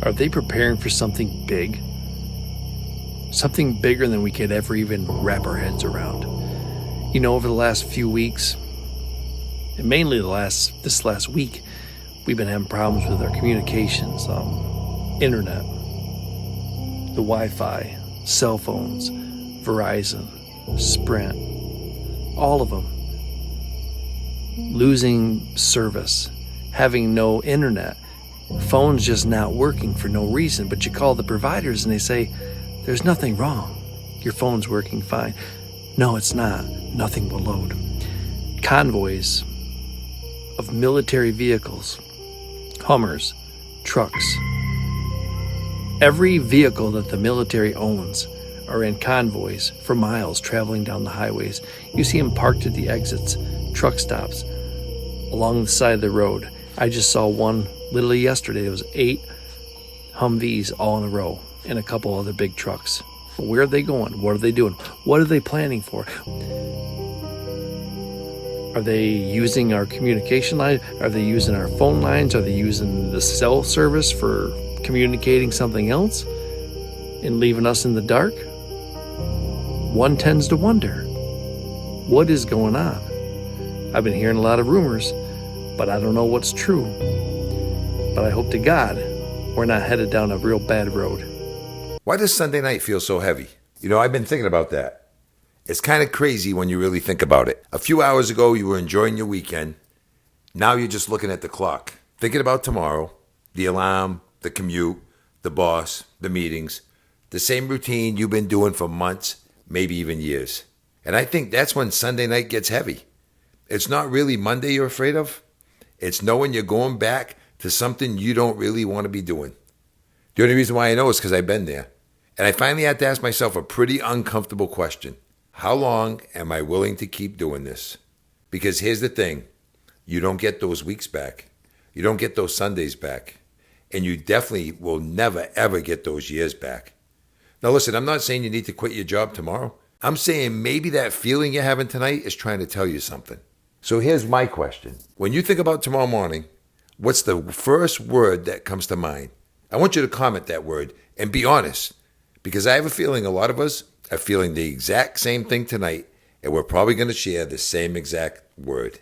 Are they preparing for something big? Something bigger than we could ever even wrap our heads around. You know, over the last few weeks, and mainly this last week, we've been having problems with our communications, internet, the Wi-Fi, cell phones, Verizon, Sprint, all of them. Losing service, having no internet, phones just not working for no reason, but you call the providers and they say, there's nothing wrong. Your phone's working fine. No, it's not. Nothing will load. Convoys of military vehicles, Hummers, trucks. Every vehicle that the military owns are in convoys for miles traveling down the highways. You see them parked at the exits, truck stops, along the side of the road. I just saw one literally yesterday. There was 8 Humvees all in a row and a couple other big trucks. Where are they going? What are they doing? What are they planning for? Are they using our communication line? Are they using our phone lines? Are they using the cell service for communicating something else and leaving us in the dark? One tends to wonder, what is going on? I've been hearing a lot of rumors, but I don't know what's true. But I hope to God we're not headed down a real bad road. Why does Sunday night feel so heavy? You know, I've been thinking about that. It's kind of crazy when you really think about it. A few hours ago, you were enjoying your weekend. Now you're just looking at the clock, thinking about tomorrow, the alarm, the commute, the boss, the meetings, the same routine you've been doing for months, maybe even years. And I think that's when Sunday night gets heavy. It's not really Monday you're afraid of. It's knowing you're going back to something you don't really want to be doing. The only reason why I know is because I've been there. And I finally had to ask myself a pretty uncomfortable question. How long am I willing to keep doing this? Because here's the thing. You don't get those weeks back. You don't get those Sundays back. And you definitely will never, ever get those years back. Now listen, I'm not saying you need to quit your job tomorrow. I'm saying maybe that feeling you're having tonight is trying to tell you something. So here's my question. When you think about tomorrow morning, what's the first word that comes to mind? I want you to comment that word and be honest, because I have a feeling a lot of us are feeling the exact same thing tonight, and we're probably going to share the same exact word.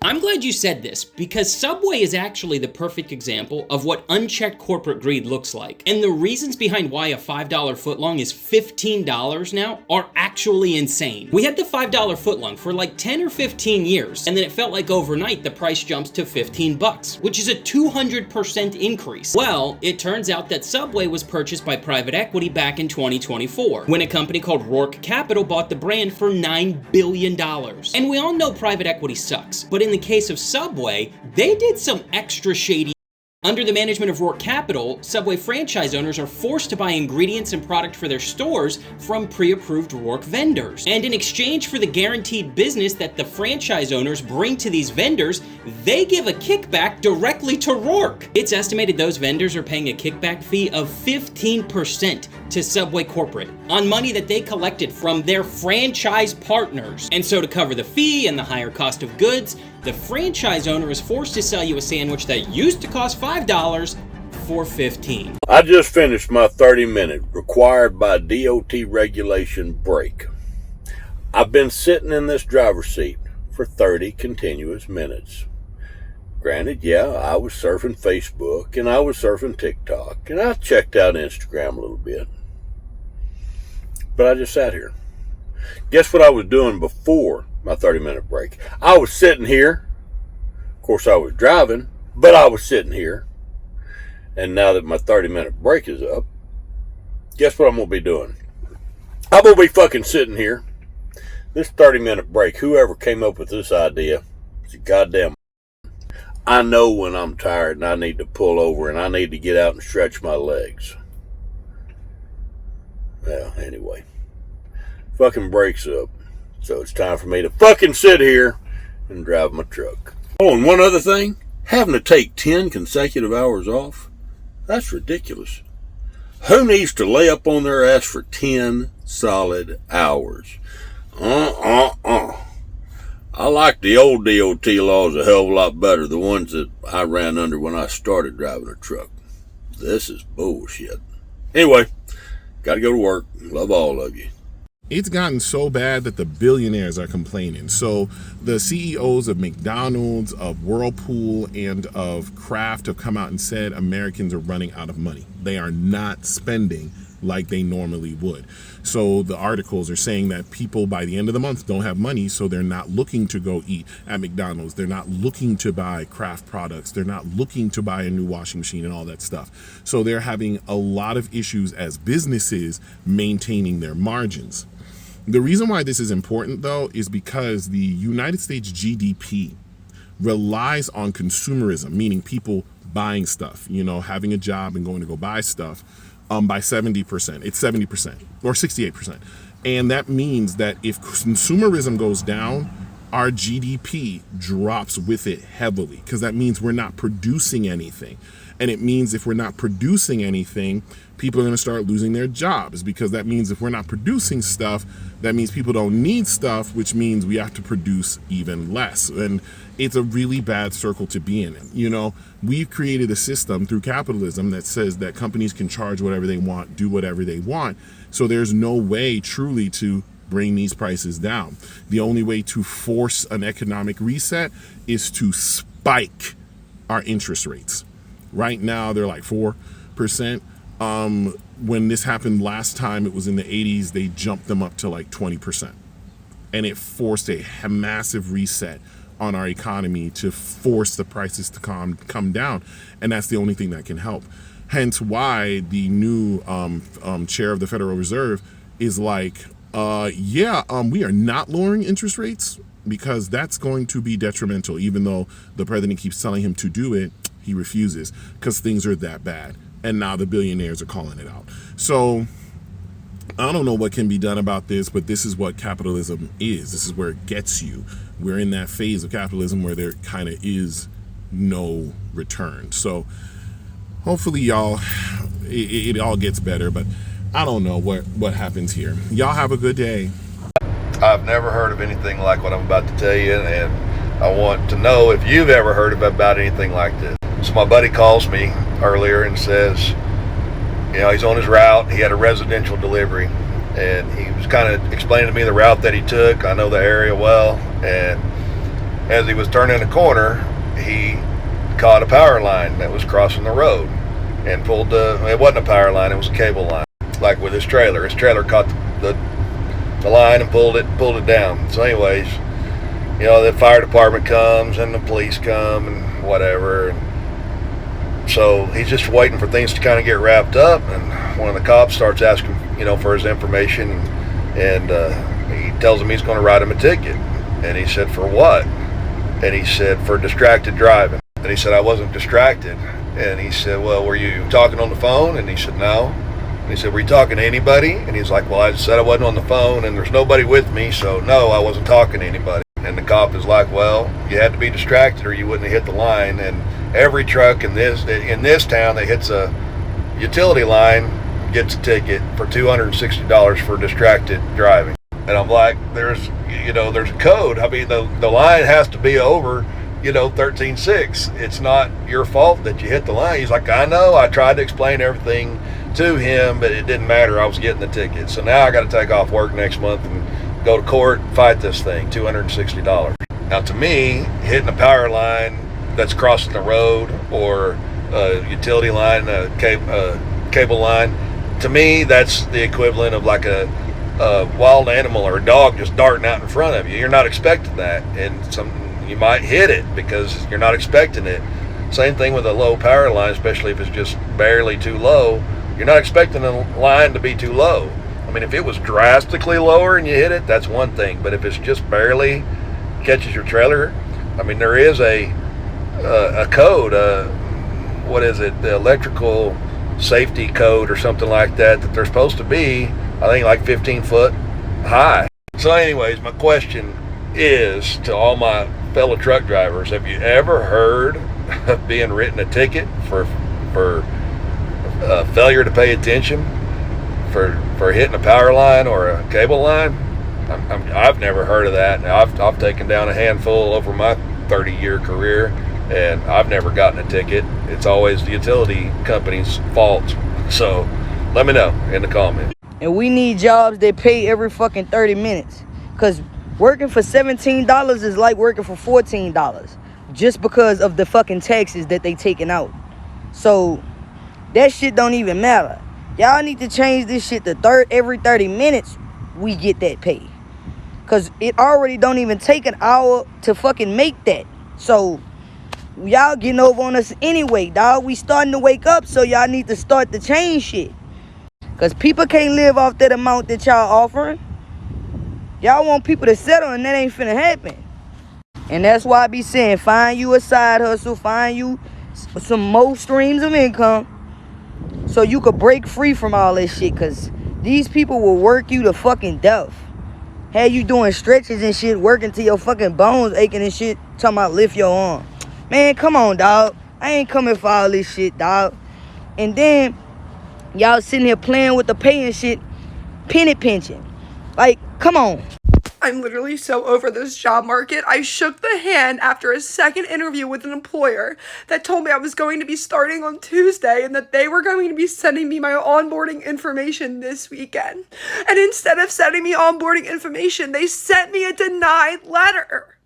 I'm glad you said this, because Subway is actually the perfect example of what unchecked corporate greed looks like. And the reasons behind why a $5 footlong is $15 now are actually insane. We had the $5 footlong for like 10 or 15 years, and then it felt like overnight the price jumps to $15, which is a 200% increase. Well, it turns out that Subway was purchased by private equity back in 2024, when a company called Roark Capital bought the brand for $9 billion. And we all know private equity sucks, but in the case of Subway, they did some extra shady. Under the management of Roark Capital, Subway franchise owners are forced to buy ingredients and product for their stores from pre-approved Roark vendors. And in exchange for the guaranteed business that the franchise owners bring to these vendors, they give a kickback directly to Roark. It's estimated those vendors are paying a kickback fee of 15% to Subway corporate on money that they collected from their franchise partners. And so to cover the fee and the higher cost of goods, the franchise owner is forced to sell you a sandwich that used to cost $5 for $15. I just finished my 30-minute required by DOT regulation break. I've been sitting in this driver's seat for 30 continuous minutes. Granted, yeah, I was surfing Facebook and I was surfing TikTok and I checked out Instagram a little bit. But I just sat here. Guess what I was doing before my 30-minute break? I was sitting here. Of course, I was driving, but I was sitting here. And now that my 30-minute break is up, guess what I'm going to be doing? I'm going to be fucking sitting here. This 30-minute break, whoever came up with this idea, is a goddamn. I know when I'm tired and I need to pull over and I need to get out and stretch my legs. Well, anyway. Fucking break's up. So it's time for me to fucking sit here and drive my truck. Oh, and one other thing. Having to take 10 consecutive hours off? That's ridiculous. Who needs to lay up on their ass for 10 solid hours? I like the old DOT laws a hell of a lot better, the ones that I ran under when I started driving a truck. This is bullshit. Anyway, got to go to work. Love all of you. It's gotten so bad that the billionaires are complaining. So the CEOs of McDonald's, of Whirlpool, and of Kraft have come out and said Americans are running out of money. They are not spending like they normally would. So the articles are saying that people by the end of the month don't have money, so they're not looking to go eat at McDonald's. They're not looking to buy Kraft products. They're not looking to buy a new washing machine and all that stuff. So they're having a lot of issues as businesses maintaining their margins. The reason why this is important, though, is because the United States GDP relies on consumerism, meaning people buying stuff, having a job and going to go buy stuff, by 70%. It's 70% or 68%. And that means that if consumerism goes down, our GDP drops with it heavily, because that means we're not producing anything. And it means if we're not producing anything, people are going to start losing their jobs, because that means if we're not producing stuff, that means people don't need stuff, which means we have to produce even less. And it's a really bad circle to be in. We've created a system through capitalism that says that companies can charge whatever they want, do whatever they want. So there's no way truly to bring these prices down. The only way to force an economic reset is to spike our interest rates. Right now, they're like 4%. When this happened last time, it was in the 80s, they jumped them up to like 20%. And it forced a massive reset on our economy to force the prices to come down. And that's the only thing that can help. Hence why the new chair of the Federal Reserve is like, we are not lowering interest rates, because that's going to be detrimental. Even though the president keeps telling him to do it, he refuses, because things are that bad. And now the billionaires are calling it out. So I don't know what can be done about this, but this is what capitalism is. This is where it gets you. We're in that phase of capitalism where there kind of is no return. So hopefully it all gets better, but I don't know what happens here. Y'all have a good day. I've never heard of anything like what I'm about to tell you, and I want to know if you've ever heard about anything like this. So my buddy calls me earlier and says, he's on his route. He had a residential delivery, and he was kind of explaining to me the route that he took. I know the area well, and as he was turning a corner, he caught a power line that was crossing the road and pulled it wasn't a power line, it was a cable line, like with his trailer. His trailer caught the line and pulled it down. So anyways, the fire department comes and the police come and whatever, and so he's just waiting for things to kind of get wrapped up, and one of the cops starts asking, for his information, and he tells him he's going to write him a ticket. And he said, for what? And he said, for distracted driving. And he said, I wasn't distracted. And he said, well, were you talking on the phone? And he said, no. And he said, were you talking to anybody? And he's like, well, I said I wasn't on the phone, and there's nobody with me, so no, I wasn't talking to anybody. And the cop is like, well, you had to be distracted or you wouldn't have hit the line. And every truck in this town that hits a utility line gets a ticket for $260 for distracted driving. And I'm like, there's a code. I mean, the line has to be over, 13.6. It's not your fault that you hit the line. He's like, I know. I tried to explain everything to him, but it didn't matter. I was getting the ticket. So now I got to take off work next month and go to court and fight this thing, $260. Now, to me, hitting a power line that's crossing the road, or a utility line, a cable line, to me, that's the equivalent of like a wild animal or a dog just darting out in front of you. You're not expecting that, and you might hit it because you're not expecting it. Same thing with a low power line, especially if it's just barely too low. You're not expecting the line to be too low. I mean, if it was drastically lower and you hit it, that's one thing. But if it's just barely catches your trailer, I mean, there is a code, what is it, the electrical safety code or something like that they're supposed to be, I think, like 15 foot high. So anyways, my question is to all my fellow truck drivers, have you ever heard of being written a ticket for failure to pay attention, for hitting a power line or a cable line? I've never heard of that. Now, I've taken down a handful over my 30-year career, and I've never gotten a ticket. It's always the utility company's fault. So let me know in the comments. And we need jobs that pay every fucking 30 minutes. Because working for $17 is like working for $14. Just because of the fucking taxes that they taking out. So that shit don't even matter. Y'all need to change this shit to every 30 minutes we get that pay. Because it already don't even take an hour to fucking make that. So y'all getting over on us anyway, dog. We starting to wake up, so y'all need to start to change shit. Because people can't live off that amount that y'all offering. Y'all want people to settle, and that ain't finna happen. And that's why I be saying, find you a side hustle, find you some more streams of income, so you could break free from all this shit. Because these people will work you to fucking death. Have you doing stretches and shit, working till your fucking bones aching and shit, talking about lift your arm. Man, come on, dog. I ain't coming for all this shit, dog. And then y'all sitting here playing with the pay and shit, penny pinching. Like, come on. I'm literally so over this job market. I shook the hand after a second interview with an employer that told me I was going to be starting on Tuesday and that they were going to be sending me my onboarding information this weekend. And instead of sending me onboarding information, they sent me a denied letter.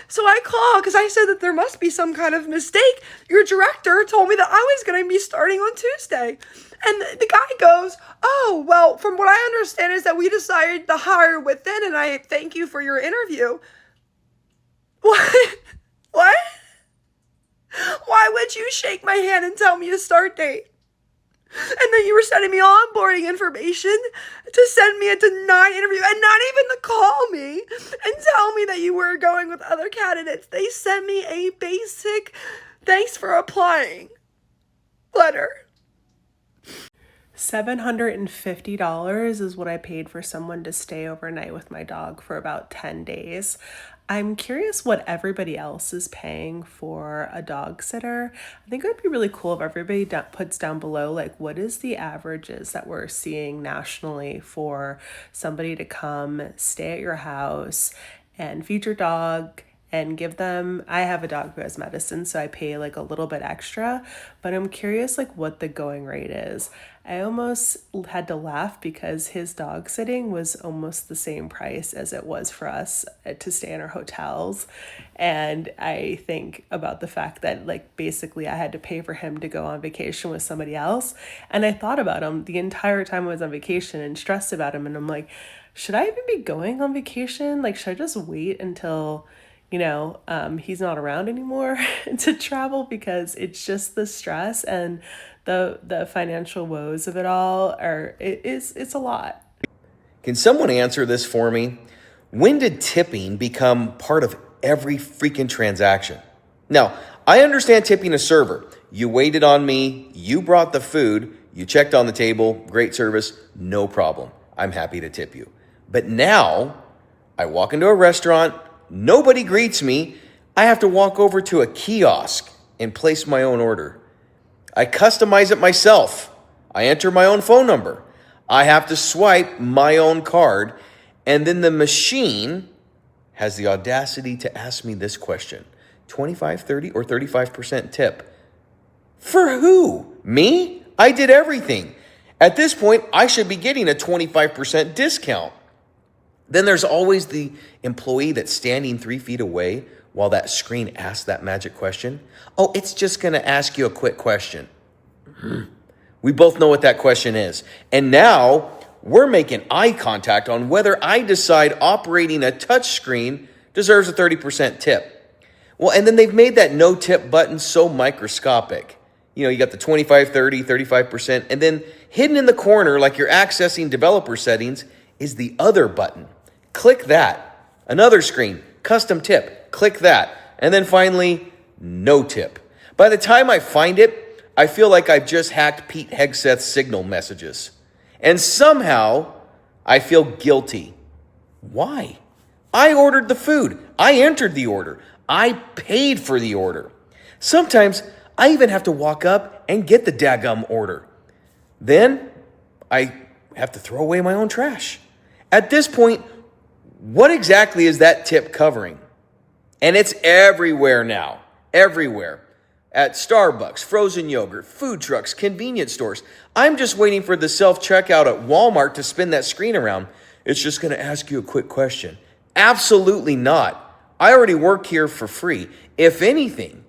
So I called because I said that there must be some kind of mistake. Your director told me that I was going to be starting on Tuesday. And the guy goes, oh, well, from what I understand is that we decided to hire within, and I thank you for your interview. What? What? Why would you shake my hand and tell me a start date? And then you were sending me onboarding information to send me a denied interview and not even to call me and tell me that you were going with other candidates. They sent me a basic thanks for applying letter. $750 is what I paid for someone to stay overnight with my dog for about 10 days. I'm curious what everybody else is paying for a dog sitter. I think it would be really cool if everybody puts down below, like, what is the averages that we're seeing nationally for somebody to come stay at your house and feed your dog and give them, I have a dog who has medicine, so I pay like a little bit extra, but I'm curious like what the going rate is. I almost had to laugh because his dog sitting was almost the same price as it was for us to stay in our hotels. And I think about the fact that like basically I had to pay for him to go on vacation with somebody else. And I thought about him the entire time I was on vacation and stressed about him. And I'm like, should I even be going on vacation? Like, should I just wait until he's not around anymore to travel? Because it's just the stress and the financial woes of it all it's a lot. Can someone answer this for me? When did tipping become part of every freaking transaction? Now, I understand tipping a server. You waited on me, you brought the food, you checked on the table, great service, no problem. I'm happy to tip you. But now, I walk into a restaurant, nobody greets me, I have to walk over to a kiosk and place my own order. I customize it myself. I enter my own phone number. I have to swipe my own card, and then the machine has the audacity to ask me this question: 25, 30, or 35% tip. For who? Me? I did everything. At this point, I should be getting a 25% discount. Then there's always the employee that's standing 3 feet away while that screen asks that magic question. Oh, it's just going to ask you a quick question. We both know what that question is. And now we're making eye contact on whether I decide operating a touch screen deserves a 30% tip. Well, and then they've made that no tip button so microscopic. You got the 25, 30, 35%, and then hidden in the corner like you're accessing developer settings is the other button. Click that. Another screen, custom tip. Click that. And then finally, no tip. By the time I find it, I feel like I've just hacked Pete Hegseth's Signal messages. And somehow, I feel guilty. Why? I ordered the food. I entered the order. I paid for the order. Sometimes, I even have to walk up and get the daggum order. Then, I have to throw away my own trash. At this point, what exactly is that tip covering? And it's everywhere now. everywhere. At Starbucks, frozen yogurt, food trucks, convenience stores. I'm just waiting for the self-checkout at Walmart to spin that screen around. It's just going to ask you a quick question. Absolutely not. I already work here for free. If anything,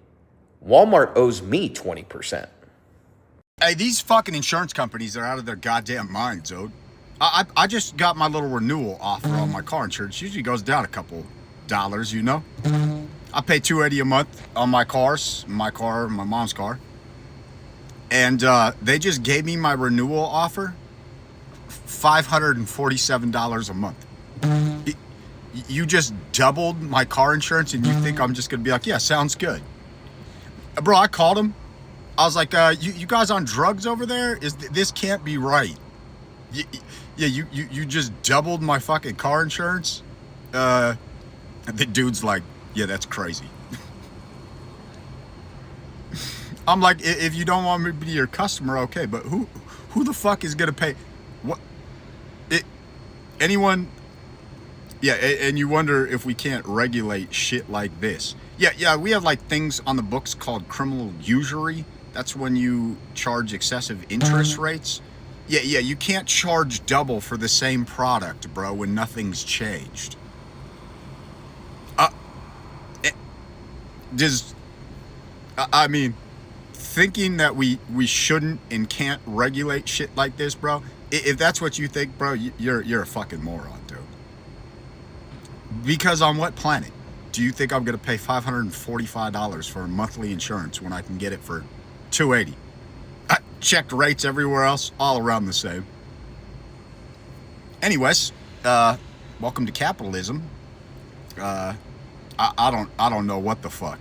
Walmart owes me 20%. Hey, these fucking insurance companies are out of their goddamn minds, dude. I just got my little renewal offer on my car insurance. Usually goes down a couple dollars, you know. I pay $280 a month on my mom's car. And they just gave me my renewal offer, $547 a month. You just doubled my car insurance and you think I'm just going to be like, yeah, sounds good. Bro, I called him. I was like, you guys on drugs over there? This can't be right. You just doubled my fucking car insurance? The dude's like, yeah, that's crazy. I'm like, if you don't want me to be your customer, okay, but who the fuck is gonna pay? What? Anyone? Yeah, and you wonder if we can't regulate shit like this. Yeah, we have like things on the books called criminal usury. That's when you charge excessive interest rates. Yeah, you can't charge double for the same product, bro, when nothing's changed. I mean, thinking that we shouldn't and can't regulate shit like this, bro, if that's what you think, bro, you're a fucking moron, dude. Because on what planet do you think I'm gonna pay $545 for monthly insurance when I can get it for $280? I checked rates everywhere else, all around the same. Anyways, welcome to capitalism. I don't know what the fuck.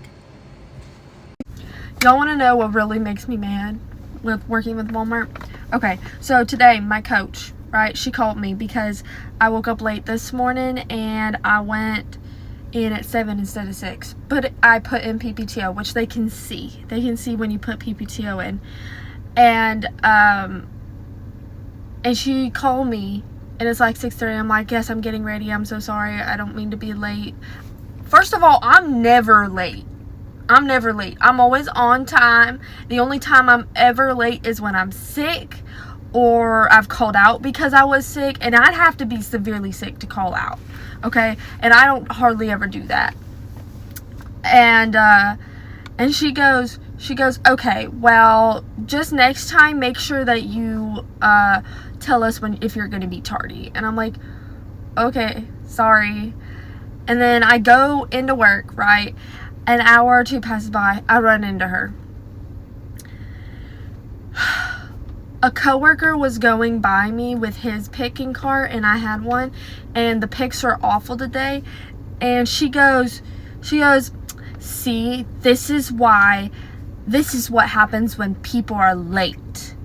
Y'all want to know what really makes me mad with working with Walmart? Okay, so today my coach, right, she called me because I woke up late this morning and I went in at 7 instead of 6. But I put in PPTO, which they can see. They can see when you put PPTO in. And she called me and it's like 6:30. I'm like, yes, I'm getting ready. I'm so sorry. I don't mean to be late. First of all, I'm never late. I'm always on time. The only time I'm ever late is when I'm sick or I've called out because I was sick, and I'd have to be severely sick to call out. Okay? And I don't hardly ever do that. And she goes, okay, well, just next time make sure that you tell us if you're going to be tardy. And I'm like, okay, sorry. And then I go into work, right? An hour or two passes by, I run into her. A coworker was going by me with his picking cart, and I had one, and the picks were awful today. And she goes, see, this is what happens when people are late.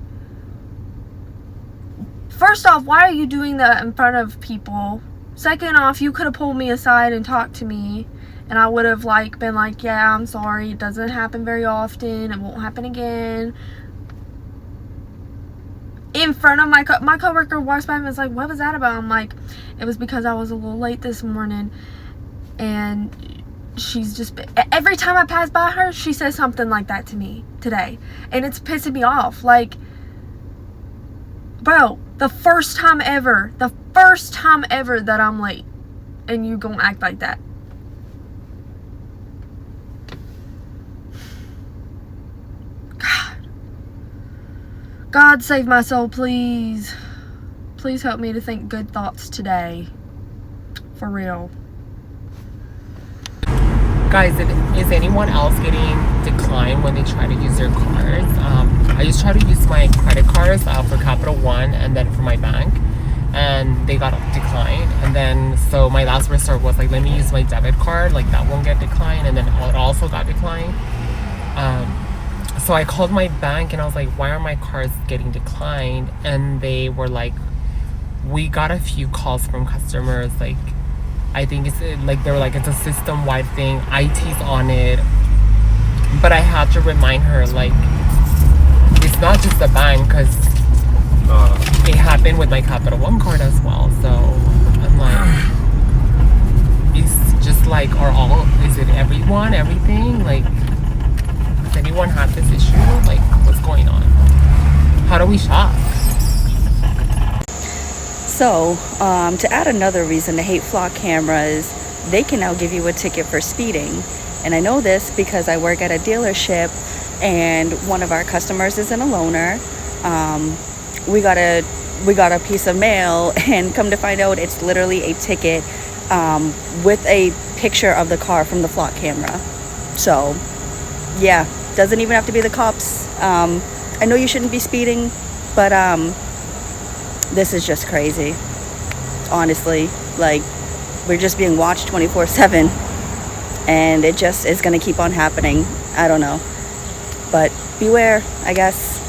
First off, why are you doing that in front of people? Second off, you could have pulled me aside and talked to me, and I would have been like, yeah, I'm sorry, it doesn't happen very often, it won't happen again. In front of my coworker walks by and was like, what was that about? I'm like, it was because I was a little late this morning. And she's just, every time I pass by her, she says something like that to me today, and it's pissing me off. Like, bro, the first time ever that I'm late, and you gonna act like that. God save my soul, please. Please help me to think good thoughts today. For real. Guys, is anyone else getting declined when they try to use their cards? I just try to use my credit cards for Capital One and then for my bank, and they got declined. And then so my last resort was like, let me use my debit card, like that won't get declined, and then it also got declined. So I called my bank and I was like, why are my cards getting declined? And they were like, we got a few calls from customers, like I think it's like, they were like, it's a system-wide thing, IT's on it. But I had to remind her, like, it's not just the bank, because it happened with my Capital One card as well. So I'm like, it's just like, is it everything? Like, anyone had this issue? Like, what's going on? How do we shop? So, to add another reason to hate flock cameras, they can now give you a ticket for speeding. And I know this because I work at a dealership and one of our customers isn't a loaner. We got a piece of mail, and come to find out it's literally a ticket with a picture of the car from the flock camera. So, yeah, doesn't even have to be the cops. I know you shouldn't be speeding, but this is just crazy. Honestly, like, we're just being watched 24/7, and it just is going to keep on happening. I don't know, but beware, I guess.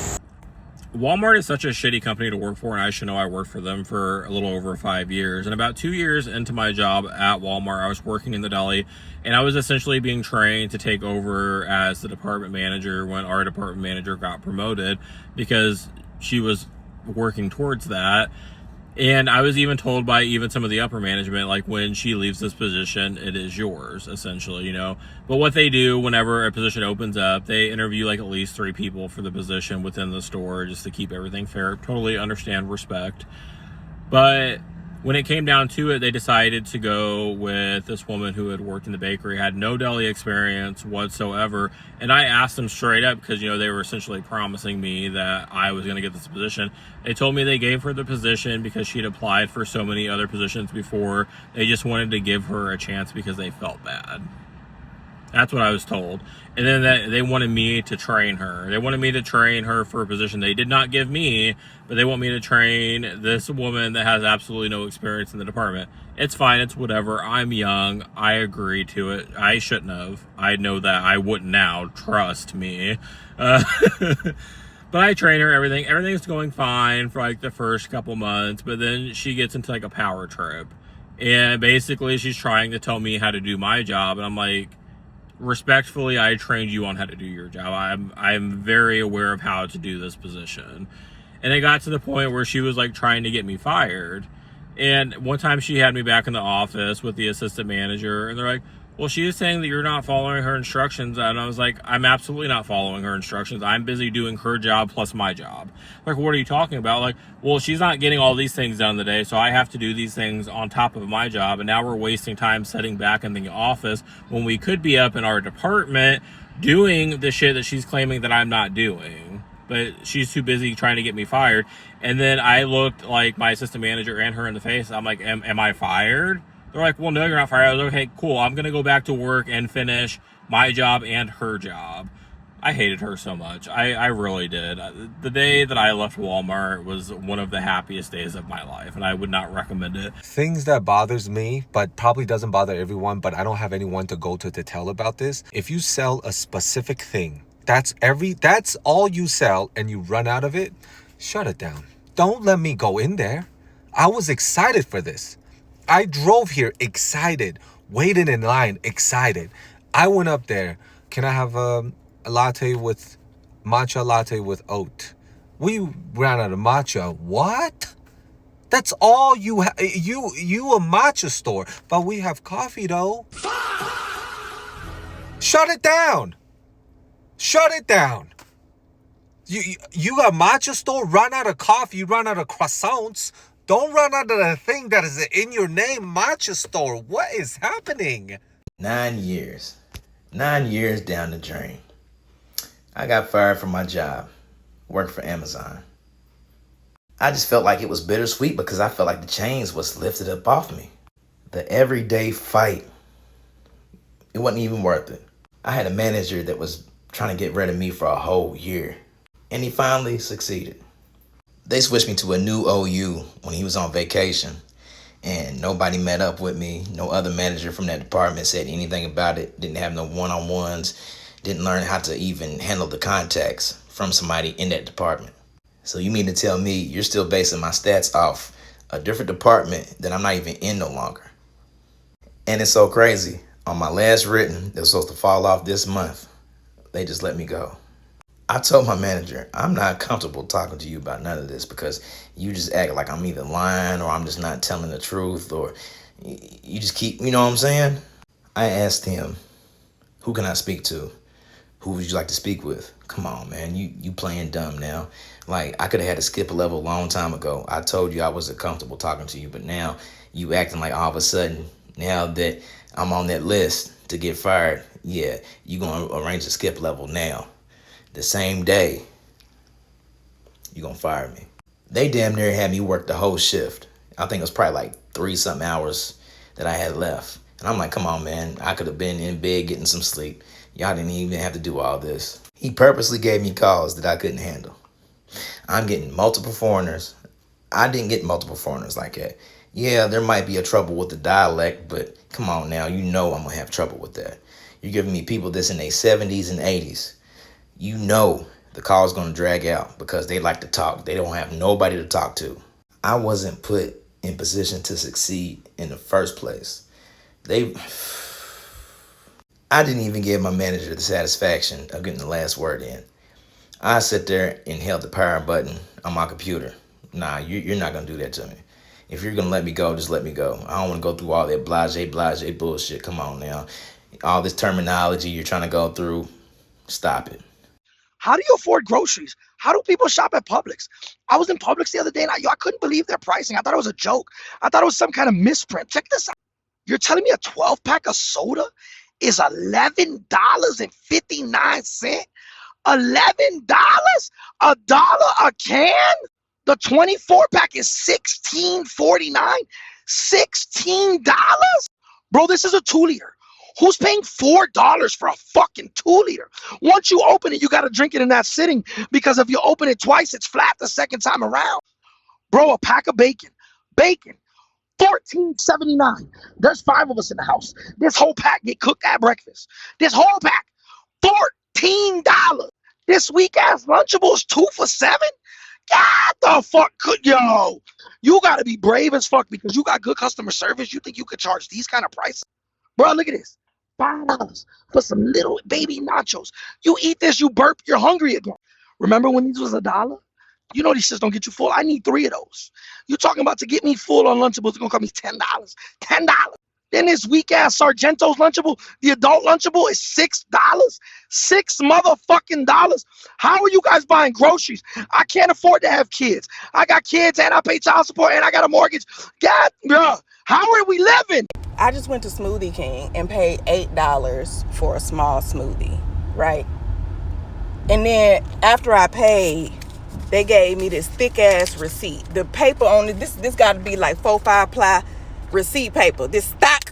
Walmart is such a shitty company to work for, and I should know. I worked for them for a little over 5 years. And about 2 years into my job at Walmart, I was working in the deli, and I was essentially being trained to take over as the department manager when our department manager got promoted, because she was working towards that. And I was even told by even some of the upper management, like, when she leaves this position, it is yours, essentially, you know. But what they do whenever a position opens up, they interview like at least 3 people for the position within the store, just to keep everything fair. Totally understand, respect. But when it came down to it, they decided to go with this woman who had worked in the bakery, had no deli experience whatsoever. And I asked them straight up, because, you know, they were essentially promising me that I was going to get this position. They told me they gave her the position because she had applied for so many other positions before. They just wanted to give her a chance because they felt bad. That's what I was told. And then they wanted me to train her. They wanted me to train her for a position they did not give me, but they want me to train this woman that has absolutely no experience in the department. It's fine. It's whatever. I'm young. I agree to it. I shouldn't have. I know that I wouldn't now. Trust me. But I train her, everything. Everything's going fine for like the first couple months, but then she gets into like a power trip. And basically she's trying to tell me how to do my job. And I'm like, respectfully, I trained you on how to do your job. I'm very aware of how to do this position. And it got to the point where she was like trying to get me fired. And one time she had me back in the office with the assistant manager, and they're like, well, she is saying that you're not following her instructions. And I was like, I'm absolutely not following her instructions. I'm busy doing her job plus my job. Like, what are you talking about? Like, well, she's not getting all these things done today, so I have to do these things on top of my job. And now we're wasting time sitting back in the office when we could be up in our department doing the shit that she's claiming that I'm not doing. But she's too busy trying to get me fired. And then I looked like my assistant manager and her in the face. I'm like, am I fired? They're like, well, no, you're not fired. I was like, okay, cool. I'm going to go back to work and finish my job and her job. I hated her so much. I really did. The day that I left Walmart was one of the happiest days of my life, and I would not recommend it. Things that bothers me, but probably doesn't bother everyone, but I don't have anyone to go to tell about this. If you sell a specific thing, that's all you sell, and you run out of it, shut it down. Don't let me go in there. I was excited for this. I drove here excited, waited in line excited. I went up there. Can I have a latte with matcha latte with oat? We ran out of matcha. What? That's all you you a matcha store, but we have coffee though. Shut it down. Shut it down. You a matcha store, run out of coffee, run out of croissants. Don't run out of the thing that is in your name, matcha store. What is happening? 9 years. 9 years down the drain. I got fired from my job. Worked for Amazon. I just felt like it was bittersweet because I felt like the chains was lifted up off me. The everyday fight, it wasn't even worth it. I had a manager that was trying to get rid of me for a whole year. And he finally succeeded. They switched me to a new OU when he was on vacation, and nobody met up with me. No other manager from that department said anything about it. Didn't have no one-on-ones. Didn't learn how to even handle the contacts from somebody in that department. So you mean to tell me you're still basing my stats off a different department that I'm not even in no longer? And it's so crazy. On my last written that was supposed to fall off this month, they just let me go. I told my manager, I'm not comfortable talking to you about none of this because you just act like I'm either lying or I'm just not telling the truth, or you just keep, you know what I'm saying? I asked him, who can I speak to? Who would you like to speak with? Come on, man. You playing dumb now. Like, I could have had to skip a level a long time ago. I told you I wasn't comfortable talking to you, but now you acting like all of a sudden, now that I'm on that list to get fired, yeah, you going to arrange to skip level now. The same day, you going to fire me. They damn near had me work the whole shift. I think it was probably like 3-something hours that I had left. And I'm like, come on, man. I could have been in bed getting some sleep. Y'all didn't even have to do all this. He purposely gave me calls that I couldn't handle. I'm getting multiple foreigners. I didn't get multiple foreigners like that. Yeah, there might be a trouble with the dialect, but come on now. You know I'm going to have trouble with that. You're giving me people that's in their 70s and 80s. You know the call's going to drag out because they like to talk. They don't have nobody to talk to. I wasn't put in position to succeed in the first place. I didn't even give my manager the satisfaction of getting the last word in. I sit there and held the power button on my computer. Nah, you're not going to do that to me. If you're going to let me go, just let me go. I don't want to go through all that blase bullshit. Come on now. All this terminology you're trying to go through, stop it. How do you afford groceries? How do people shop at Publix? I was in Publix the other day and I couldn't believe their pricing. I thought it was a joke. I thought it was some kind of misprint. Check this out. You're telling me a 12-pack of soda is $11.59? $11? $1 a can? The 24-pack is $16.49? $16? Bro, this is a 2-liter. Who's paying $4 for a fucking 2-liter? Once you open it, you got to drink it in that sitting because if you open it twice, it's flat the second time around. Bro, a pack of bacon. $14.79. There's 5 of us in the house. This whole pack get cooked at breakfast. This whole pack, $14. This weak ass Lunchables 2 for $7. God the fuck could yo? You gotta be brave as fuck because you got good customer service. You think you could charge these kind of prices? Bro, look at this. $5 for some little baby nachos. You eat this, you burp, you're hungry again. Remember when these was $1? You know these shits don't get you full. I need 3 of those. You talking about to get me full on Lunchables, it's gonna cost me $10. $10. Then this weak ass Sargento's Lunchable, the adult Lunchable is $6. $6 motherfucking dollars. How are you guys buying groceries? I can't afford to have kids. I got kids and I pay child support and I got a mortgage. God, bro, how are we living? I just went to Smoothie King and paid $8 for a small smoothie, right? And then after I paid, they gave me this thick ass receipt. The paper on it, this got to be like 4-5 ply receipt paper. This stock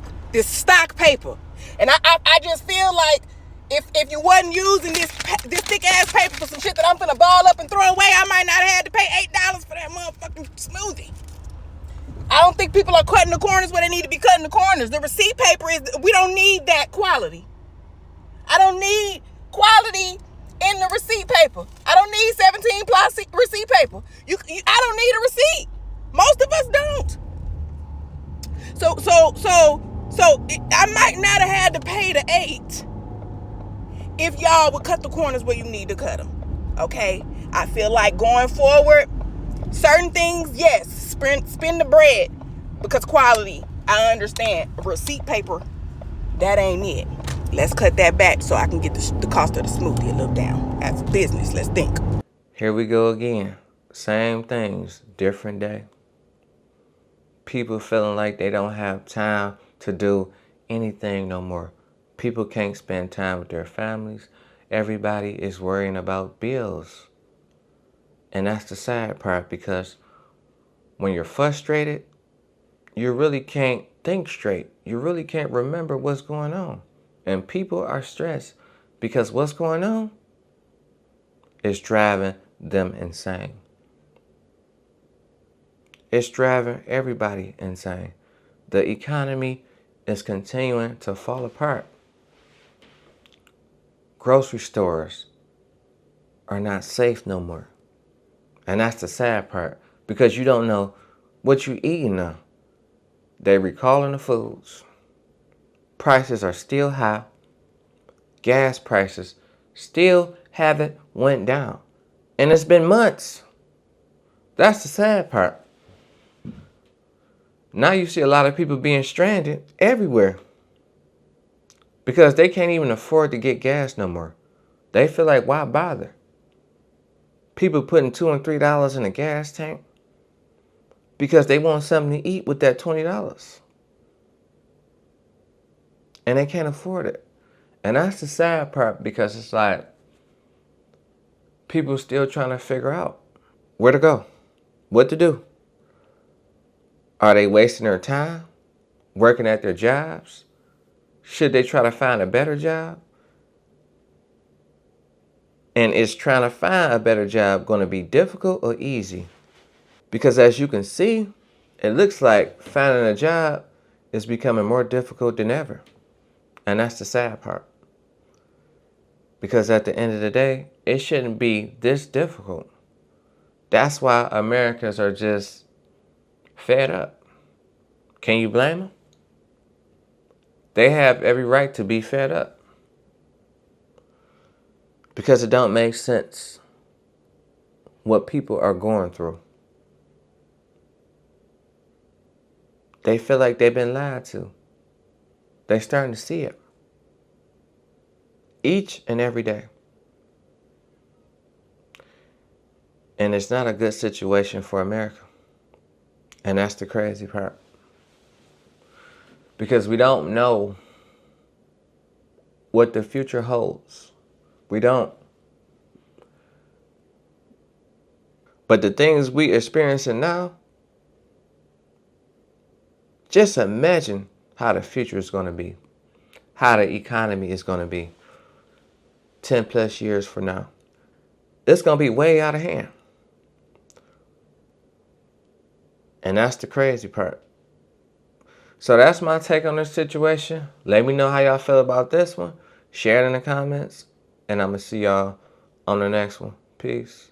paper. And I just feel like if you wasn't using this thick ass paper for some shit that I'm finna ball up and throw away, I might not have had to pay $8 for that motherfucking smoothie. I don't think people are cutting the corners where they need to be cutting the corners. The receipt paper we don't need that quality. I don't need quality in the receipt paper. I don't need 17 ply receipt paper. I don't need a receipt. Most of us don't. So I might not have had to pay the $8 if y'all would cut the corners where you need to cut them. Okay? I feel like going forward, certain things, yes, spend the bread because quality, I understand. Receipt paper, that ain't it. Let's cut that back so I can get the cost of the smoothie a little down. As a business, let's think. Here we go again. Same things, different day. People feeling like they don't have time to do anything no more. People can't spend time with their families. Everybody is worrying about bills. And that's the sad part because when you're frustrated, you really can't think straight. You really can't remember what's going on. And people are stressed because what's going on is driving them insane. It's driving everybody insane. The economy is continuing to fall apart. Grocery stores are not safe no more. And that's the sad part because you don't know what you're eating now. They recalling the foods. Prices are still high. Gas prices still haven't went down. And it's been months. That's the sad part. Now you see a lot of people being stranded everywhere because they can't even afford to get gas no more. They feel like, why bother? People putting $2 and $3 in a gas tank because they want something to eat with that $20. And they can't afford it. And that's the sad part, because it's like people still trying to figure out where to go, what to do. Are they wasting their time working at their jobs? Should they try to find a better job? And is trying to find a better job going to be difficult or easy? Because as you can see, it looks like finding a job is becoming more difficult than ever. And that's the sad part. Because at the end of the day, it shouldn't be this difficult. That's why Americans are just fed up. Can you blame them? They have every right to be fed up. Because it don't make sense what people are going through. They feel like they've been lied to. They're starting to see it. Each and every day. And it's not a good situation for America. And that's the crazy part. Because we don't know what the future holds. We don't. But the things we experiencing now, just imagine how the future is going to be. How the economy is going to be 10 plus years from now. It's going to be way out of hand. And that's the crazy part. So that's my take on this situation. Let me know how y'all feel about this one. Share it in the comments. And I'm going to see y'all on the next one. Peace.